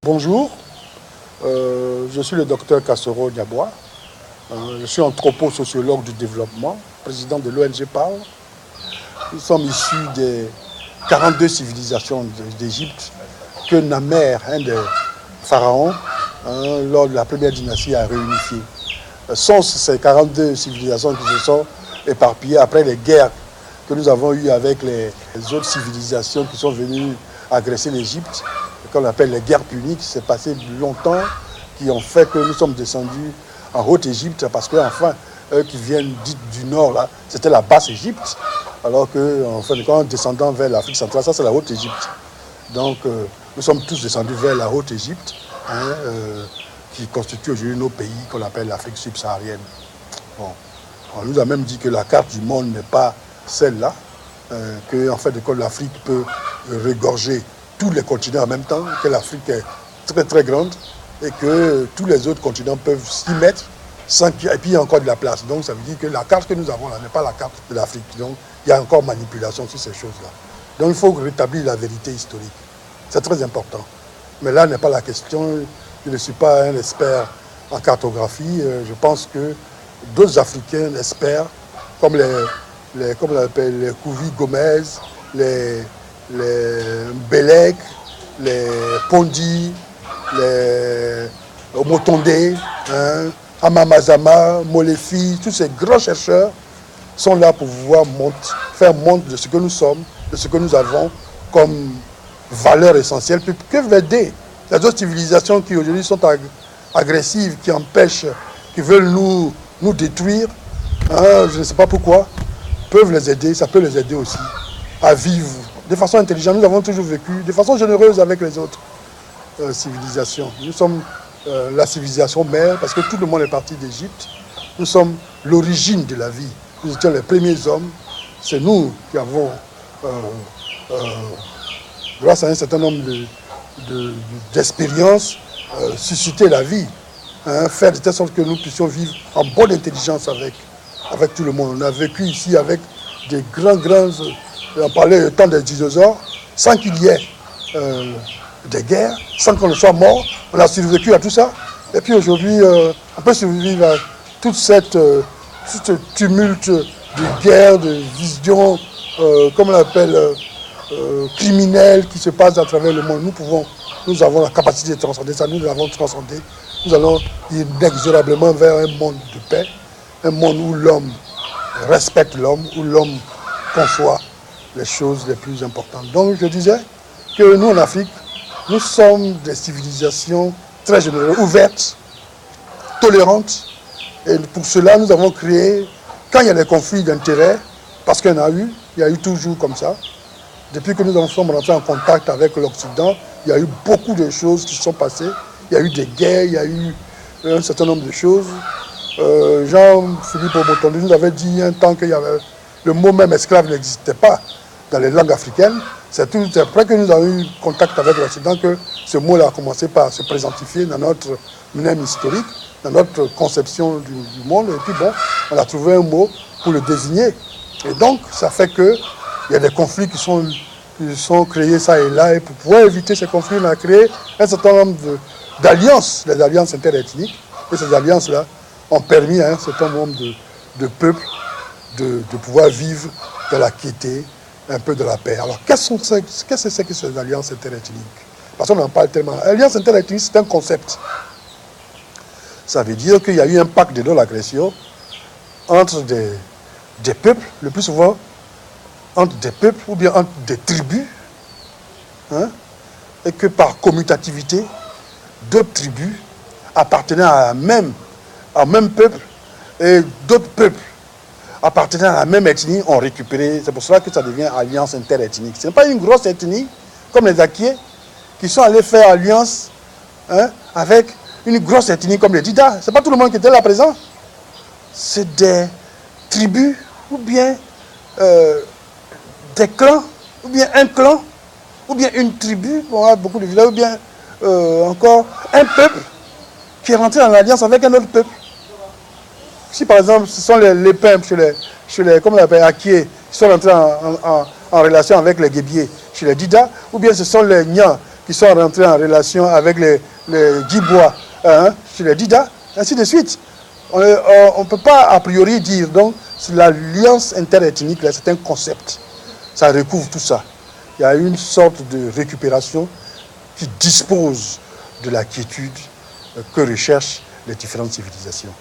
Bonjour, je suis le docteur Kassoro Diabois. Je suis anthroposociologue du développement, président de l'ONG PAL. Nous sommes issus des 42 civilisations d'Égypte que Namer, un des pharaons, lors de la première dynastie, a réunifiées. Sont ces 42 civilisations qui se sont éparpillées après les guerres que nous avons eues avec les autres civilisations qui sont venues agresser l'Égypte, qu'on appelle les guerres puniques, qui s'est passé longtemps, qui ont fait que nous sommes descendus en Haute-Égypte, parce que enfin, eux qui viennent du nord, là, c'était la Basse-Égypte, alors qu'en fin de compte, descendant vers l'Afrique centrale, ça c'est la Haute-Égypte. Donc nous sommes tous descendus vers la Haute-Égypte, qui constitue aujourd'hui nos pays qu'on appelle l'Afrique subsaharienne. Bon. On nous a même dit que la carte du monde n'est pas celle-là, que en fait, l'Afrique peut regorger tous les continents en même temps, que l'Afrique est très très grande et que tous les autres continents peuvent s'y mettre et puis il y a encore de la place. Donc ça veut dire que la carte que nous avons là n'est pas la carte de l'Afrique. Donc il y a encore manipulation sur ces choses-là. Donc il faut rétablir la vérité historique. C'est très important. Mais là n'est pas la question. Je ne suis pas un expert en cartographie. Je pense que d'autres Africains experts, comme les Couvi-Gomez, les Bélec, les Pondi, les Omotonde, Amamazama, Molefi, tous ces grands chercheurs sont là pour pouvoir faire montre de ce que nous sommes, de ce que nous avons comme valeur essentielle, puis que veut aider les autres civilisations qui aujourd'hui sont agressives, qui empêchent, qui veulent nous détruire, je ne sais pas pourquoi, peuvent les aider, ça peut les aider aussi à vivre de façon intelligente. Nous avons toujours vécu de façon généreuse avec les autres civilisations. Nous sommes la civilisation mère parce que tout le monde est parti d'Égypte. Nous sommes l'origine de la vie. Nous étions les premiers hommes. C'est nous qui avons, grâce à un certain nombre d'expériences, suscité la vie. Faire de telle sorte que nous puissions vivre en bonne intelligence avec tout le monde. On a vécu ici avec des grands... On parlait du temps des dinosaures, sans qu'il y ait des guerres, sans qu'on ne soit mort. On a survécu à tout ça. Et puis aujourd'hui, on peut survivre à tout ce tumulte de guerre, de visions, comme on l'appelle, criminelles qui se passent à travers le monde. Nous avons la capacité de transcender ça, nous l'avons transcendé. Nous allons inexorablement vers un monde de paix, un monde où l'homme respecte l'homme, où l'homme conçoit les choses les plus importantes. Donc je disais que nous en Afrique, nous sommes des civilisations très généreuses, ouvertes, tolérantes. Et pour cela, nous avons créé, quand il y a des conflits d'intérêts, parce qu'il y en a eu, il y a eu toujours comme ça. Depuis que nous sommes rentrés en contact avec l'Occident, il y a eu beaucoup de choses qui se sont passées. Il y a eu des guerres, il y a eu un certain nombre de choses. Jean-Philippe Omotonde nous avait dit un temps qu'il y avait le mot même esclave n'existait pas dans les langues africaines. C'est après que nous avons eu contact avec l'Occident que ce mot-là a commencé par se présentifier dans notre mnème historique, dans notre conception du monde. Et puis bon, on a trouvé un mot pour le désigner. Et donc, ça fait qu'il y a des conflits qui sont créés ça et là. Et pour pouvoir éviter ces conflits, on a créé un certain nombre d'alliances, les alliances interethniques. Et ces alliances-là ont permis à un certain nombre de peuples de pouvoir vivre de la quiété, un peu de la paix. Alors, qu'est-ce que c'est que ces alliances interethniques? Parce qu'on en parle tellement. Alliance interethnique, c'est un concept. Ça veut dire qu'il y a eu un pacte de non-agression entre des peuples, le plus souvent entre des peuples ou bien entre des tribus, et que par commutativité, d'autres tribus appartenant à un même peuple et d'autres peuples appartenant à la même ethnie ont récupéré. C'est pour cela que ça devient alliance interethnique. Ce n'est pas une grosse ethnie, comme les Akiés, qui sont allés faire alliance avec une grosse ethnie comme les Dida. Ce n'est pas tout le monde qui était là présent. C'est des tribus, ou bien des clans, ou bien un clan, ou bien une tribu, on a beaucoup de villages, ou bien encore un peuple qui est rentré en alliance avec un autre peuple. Si par exemple ce sont les Pins chez les comme on l'appelle Akié, qui sont rentrés en relation avec les Guébiés chez les Dida, ou bien ce sont les Nya qui sont rentrés en relation avec les Djibois chez les Dida, ainsi de suite. On ne peut pas a priori dire, donc, l'alliance interethnique, c'est un concept. Ça recouvre tout ça. Il y a une sorte de récupération qui dispose de la quiétude que recherchent les différentes civilisations.